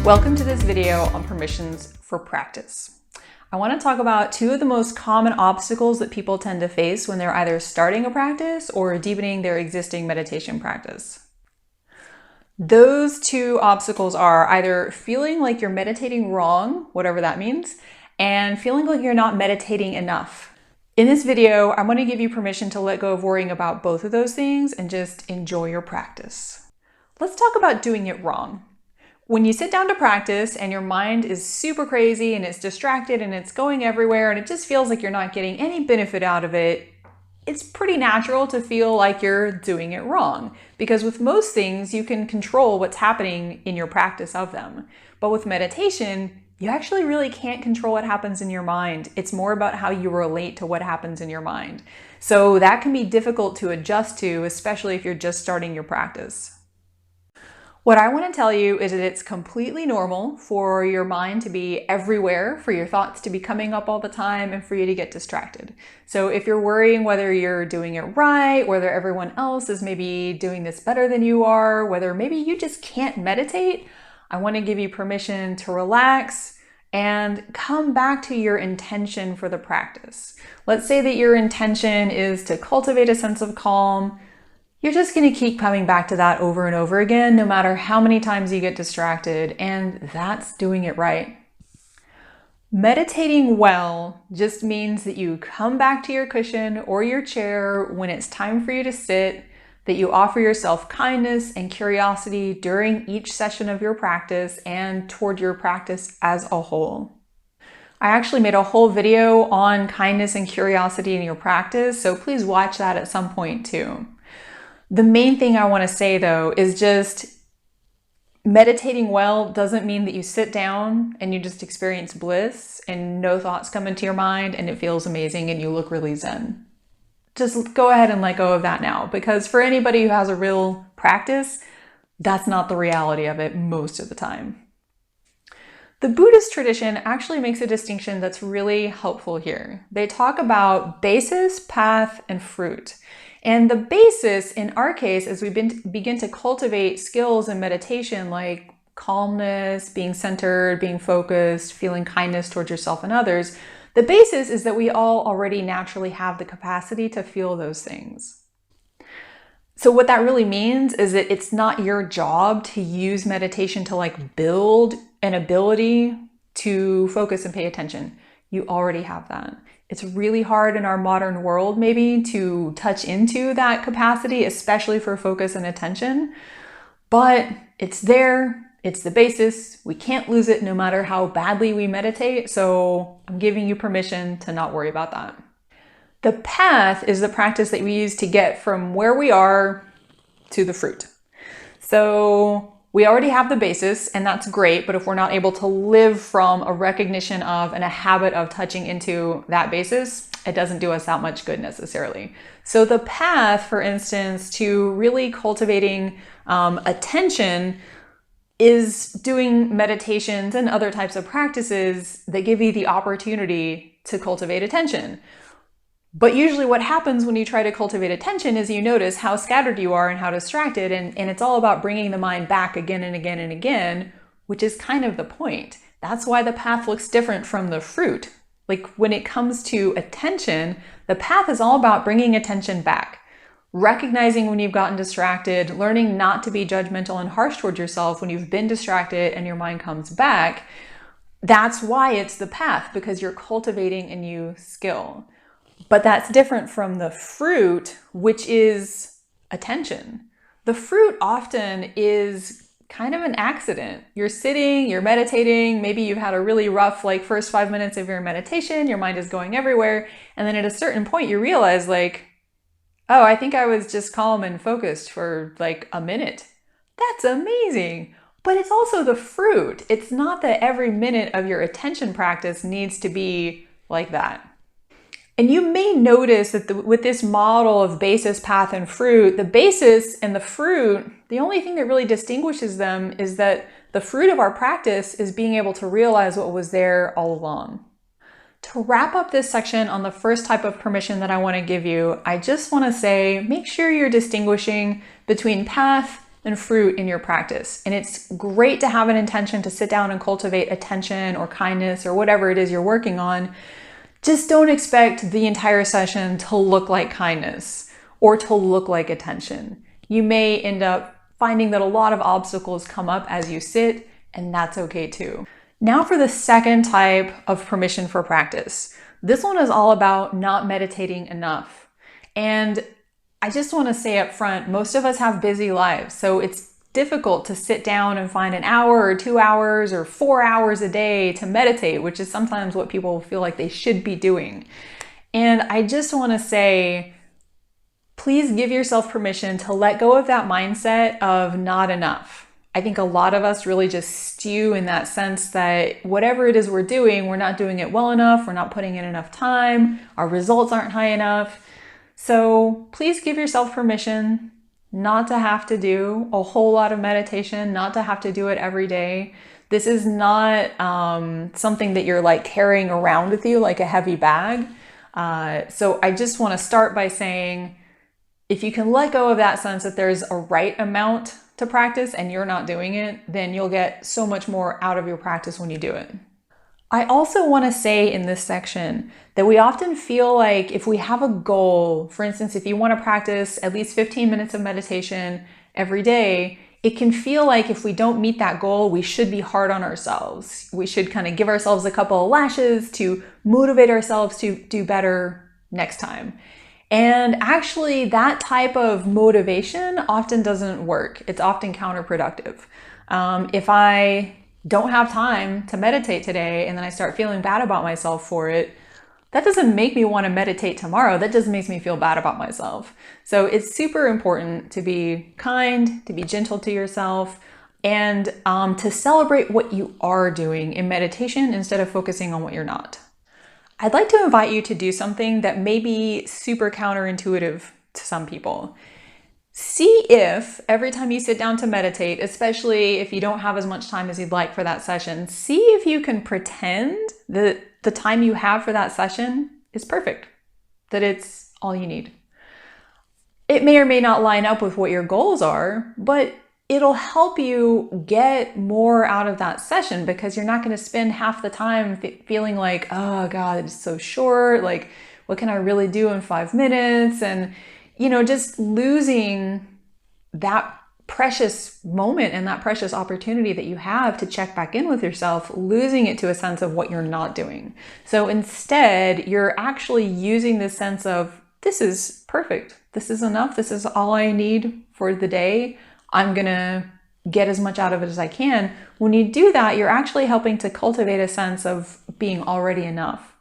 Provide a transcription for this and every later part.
Welcome to this video on permissions for practice. I want to talk about two of the most common obstacles that people tend to face when they're either starting a practice or deepening their existing meditation practice. Those two obstacles are either feeling like you're meditating wrong, whatever that means, and feeling like you're not meditating enough. In this video, I'm going to give you permission to let go of worrying about both of those things and just enjoy your practice. Let's talk about doing it wrong. When you sit down to practice and your mind is super crazy and it's distracted and it's going everywhere and it just feels like you're not getting any benefit out of it, it's pretty natural to feel like you're doing it wrong. Because with most things, you can control what's happening in your practice of them. But with meditation, you actually really can't control what happens in your mind. It's more about how you relate to what happens in your mind. So that can be difficult to adjust to, especially if you're just starting your practice. What I want to tell you is that it's completely normal for your mind to be everywhere, for your thoughts to be coming up all the time, and for you to get distracted. So if you're worrying whether you're doing it right, whether everyone else is maybe doing this better than you are, whether maybe you just can't meditate, I want to give you permission to relax and come back to your intention for the practice. Let's say that your intention is to cultivate a sense of calm. You're just going to keep coming back to that over and over again, no matter how many times you get distracted, and that's doing it right. Meditating well just means that you come back to your cushion or your chair when it's time for you to sit, that you offer yourself kindness and curiosity during each session of your practice and toward your practice as a whole. I actually made a whole video on kindness and curiosity in your practice, so please watch that at some point too. The main thing I want to say though is just meditating well doesn't mean that you sit down and you just experience bliss and no thoughts come into your mind and it feels amazing and you look really zen. Just go ahead and let go of that now, because for anybody who has a real practice, that's not the reality of it most of the time. The Buddhist tradition actually makes a distinction that's really helpful here. They talk about basis, path, and fruit. And the basis in our case, as we begin to cultivate skills in meditation like calmness, being centered, being focused, feeling kindness towards yourself and others, the basis is that we all already naturally have the capacity to feel those things. So what that really means is that it's not your job to use meditation to build an ability to focus and pay attention. You already have that. It's really hard in our modern world maybe to touch into that capacity, especially for focus and attention, but it's there. It's the basis. We can't lose it no matter how badly we meditate. So I'm giving you permission to not worry about that. The path is the practice that we use to get from where we are to the fruit. So we already have the basis and that's great, but if we're not able to live from a recognition of and a habit of touching into that basis, it doesn't do us that much good necessarily. So the path, for instance, to really cultivating attention is doing meditations and other types of practices that give you the opportunity to cultivate attention. But usually what happens when you try to cultivate attention is you notice how scattered you are and how distracted, and it's all about bringing the mind back again and again and again, which is kind of the point. That's why the path looks different from the fruit. Like when it comes to attention, the path is all about bringing attention back, recognizing when you've gotten distracted, learning not to be judgmental and harsh towards yourself when you've been distracted and your mind comes back. That's why it's the path, because you're cultivating a new skill. But that's different from the fruit, which is attention. The fruit often is kind of an accident. You're sitting, you're meditating, maybe you've had a really rough first 5 minutes of your meditation, your mind is going everywhere, and then at a certain point you realize oh, I think I was just calm and focused for a minute. That's amazing. But it's also the fruit. It's not that every minute of your attention practice needs to be like that. And you may notice that with this model of basis, path, and fruit, the basis and the fruit, the only thing that really distinguishes them is that the fruit of our practice is being able to realize what was there all along. To wrap up this section on the first type of permission that I want to give you, I just want to say, make sure you're distinguishing between path and fruit in your practice. And it's great to have an intention to sit down and cultivate attention or kindness or whatever it is you're working on. Just don't expect the entire session to look like kindness or to look like attention. You may end up finding that a lot of obstacles come up as you sit, and that's okay too. Now for the second type of permission for practice. This one is all about not meditating enough. And I just want to say up front, most of us have busy lives, so it's difficult to sit down and find an hour or 2 hours or 4 hours a day to meditate, which is sometimes what people feel like they should be doing. And I just want to say, please give yourself permission to let go of that mindset of not enough. I think a lot of us really just stew in that sense that whatever it is we're doing, we're not doing it well enough, we're not putting in enough time, our results aren't high enough. So please give yourself permission not to have to do a whole lot of meditation, not to have to do it every day. This is not something that you're like carrying around with you like a heavy bag. So I just want to start by saying, if you can let go of that sense that there's a right amount to practice and you're not doing it, then you'll get so much more out of your practice when you do it. I also want to say in this section that we often feel like if we have a goal, for instance, if you want to practice at least 15 minutes of meditation every day, it can feel like if we don't meet that goal, we should be hard on ourselves. We should kind of give ourselves a couple of lashes to motivate ourselves to do better next time. And actually, that type of motivation often doesn't work. It's often counterproductive. If I don't have time to meditate today and then I start feeling bad about myself for it, that doesn't make me want to meditate tomorrow. That just makes me feel bad about myself. So it's super important to be kind, to be gentle to yourself, and to celebrate what you are doing in meditation instead of focusing on what you're not. I'd like to invite you to do something that may be super counterintuitive to some people. See if every time you sit down to meditate, especially if you don't have as much time as you'd like for that session, see if you can pretend that the time you have for that session is perfect, that it's all you need. It may or may not line up with what your goals are, but it'll help you get more out of that session because you're not going to spend half the time feeling like, oh God, it's so short. Like, what can I really do in 5 minutes? And, just losing that precious moment and that precious opportunity that you have to check back in with yourself, losing it to a sense of what you're not doing. So instead, you're actually using this sense of, this is perfect. This is enough. This is all I need for the day. I'm going to get as much out of it as I can. When you do that, you're actually helping to cultivate a sense of being already enough.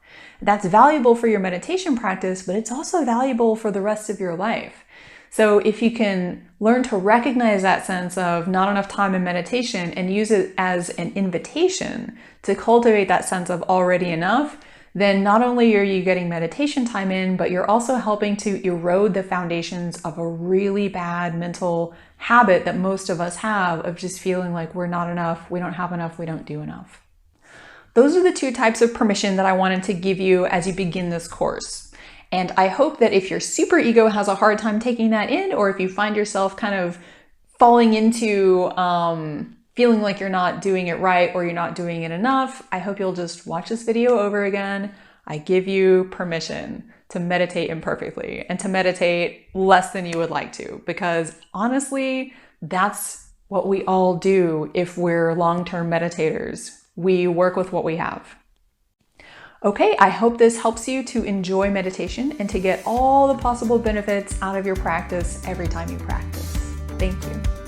That's valuable for your meditation practice, but it's also valuable for the rest of your life. So if you can learn to recognize that sense of not enough time in meditation and use it as an invitation to cultivate that sense of already enough, then not only are you getting meditation time in, but you're also helping to erode the foundations of a really bad mental habit that most of us have of just feeling like we're not enough, we don't have enough, we don't do enough. Those are the two types of permission that I wanted to give you as you begin this course. And I hope that if your super ego has a hard time taking that in, or if you find yourself kind of falling into feeling like you're not doing it right or you're not doing it enough, I hope you'll just watch this video over again. I give you permission to meditate imperfectly and to meditate less than you would like to, because honestly, that's what we all do if we're long-term meditators. We work with what we have. Okay, I hope this helps you to enjoy meditation and to get all the possible benefits out of your practice every time you practice. Thank you.